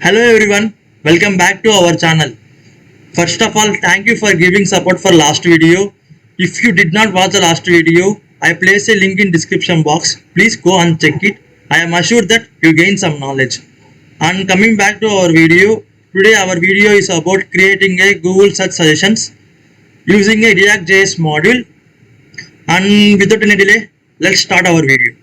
Hello everyone, welcome back to our channel. First of all, thank you for giving support for last video. If you did not watch the last video, I place a link in description box. Please go and check it. I am assured that you gain some knowledge. And coming back to our video, today our video is about creating a Google search suggestions using a React.js module. And without any delay, let's start our video.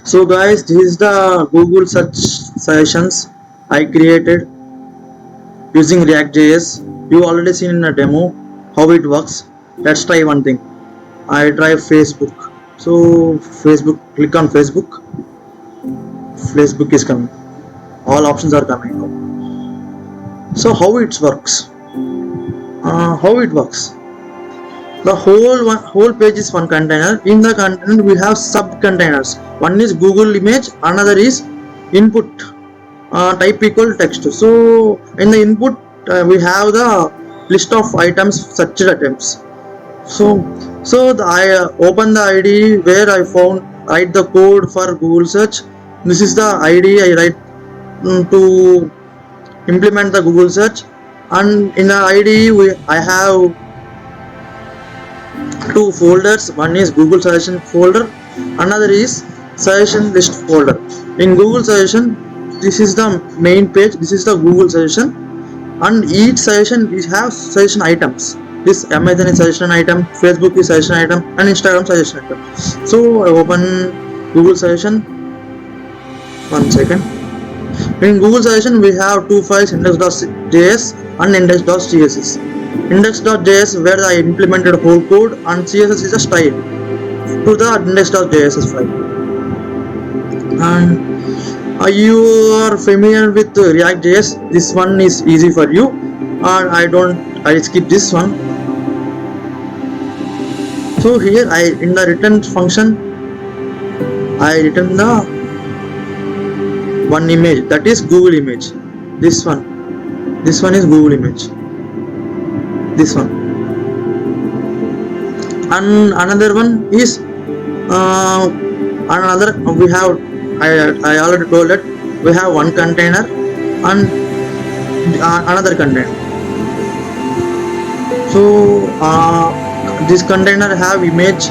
So guys, this is the Google search sessions I created using React.js. You already seen in a demo how it works. Let's try one thing. I try Facebook. So Facebook, click on Facebook. Facebook is coming. All options are coming now. So how it works? The whole page is one container. In the container we have sub containers. One is Google image, another is input type equal text. So in the input we have the list of items, searched items. So I open the ID where I write the code for Google search. This is the ID I write to implement the Google search, and in the ID I have two folders. One is Google suggestion folder, another is suggestion list folder. In Google suggestion, this is the main page, this is the Google suggestion, and each suggestion is have suggestion items. This Amazon is suggestion item, Facebook is suggestion item, and Instagram suggestion item. So I open Google suggestion. One second. In Google suggestion we have two files, index.js and index.css. Index.js where I implemented whole code, and CSS is a style to the index.js file. And you are familiar with React.js, this one is easy for you, and I skip this one. So here in the return function I return the one image, that is Google image. This one is Google image. This one, and another one is another. We have I already told that we have one container and another container. So this container have image,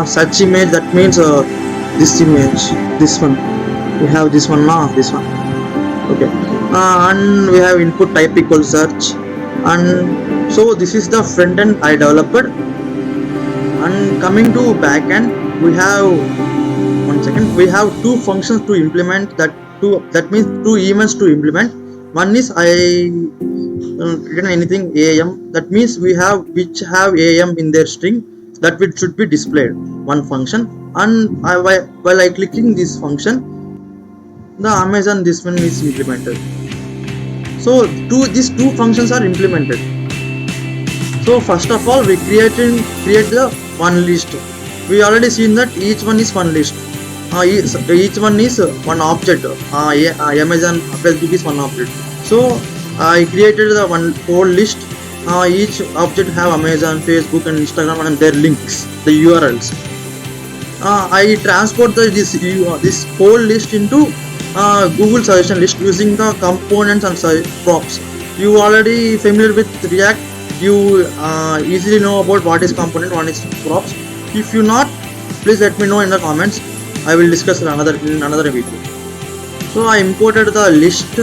search image, that means this image, this one. We have this one now, this one. Okay, and we have input type equal search, and so this is the front end I developed. And coming to back end, we have we have two functions to implement, that means two events to implement. One is I written anything AM, that means we have which have AM in their string, that it should be displayed, one function. And while I clicking this function, the Amazon this one is implemented. So these two functions are implemented. So first of all we create the one list. We already seen that each one is one list. Each one is one object. Amazon, Facebook is one object. So I created the one whole list. Each object have Amazon, Facebook and Instagram and their links, the URLs. I transport this whole list into Google suggestion list using the components and props. You already familiar with React, you easily know about what is component, what is props. If you not, please let me know in the comments. I will discuss in another video. So I imported the list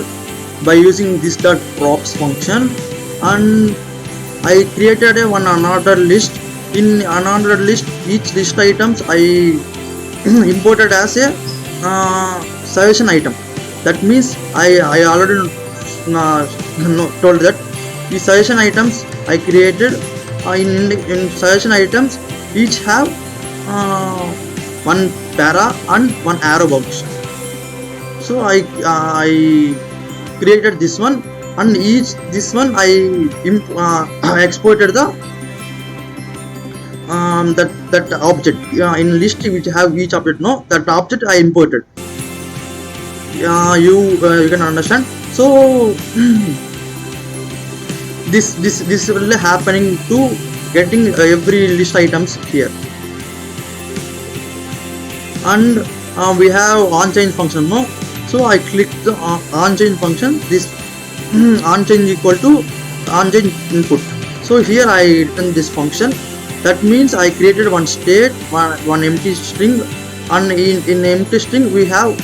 by using this .props function, and I created another list. In another list, each list items I imported as a suggestion item. That means I already told that the suggestion items I created in suggestion items each have one para and one arrow box. So I created this one, and this one I exported the that object in list which have each object. No, that object I imported. You can understand. So this will happening to getting every list items here. And we have onChange function. No, so I click the onChange function. This onChange equal to onChange input. So here I written this function. That means I created one state, one empty string, and in empty string we have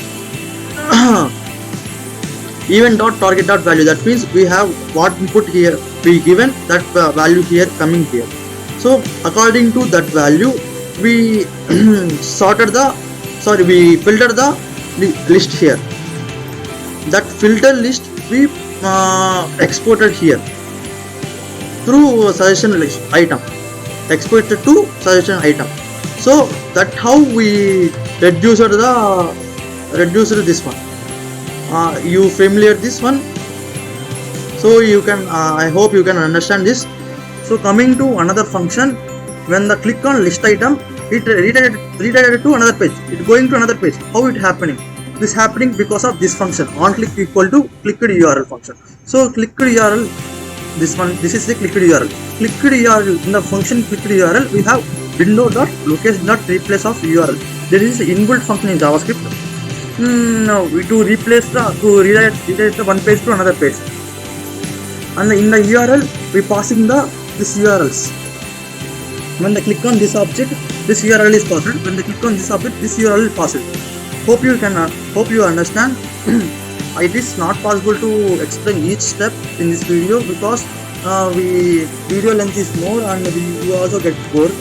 event.target.value. That means we have what input here we given, that value here coming here. So according to that value we we filtered the list here. That filter list we exported here through suggestion list item, exported to suggestion item. So that's how we reduced this one. You familiar this one? So you can I hope you can understand this. So coming to another function, when the click on list item, it redirected to another page. It going to another page. How it happening? This happening because of this function on click equal to clicked URL function. So clicked URL, this is the clicked URL. Clicked URL, in the function clicked URL we have window.location.replace of URL. There is an inbuilt function in JavaScript to redirect the one page to another page. And in the URL we passing this URLs. When they click on this object, this URL is passed. When they click on this object, this URL is passed. Hope you understand. It is not possible to explain each step in this video because video length is more and you also get bored.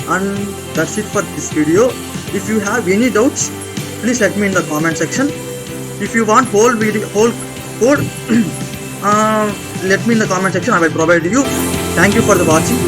And that's it for this video. If you have any doubts, please let me in the comment section. If you want whole code, let me in the comment section. I will provide you. Thank you for the watching.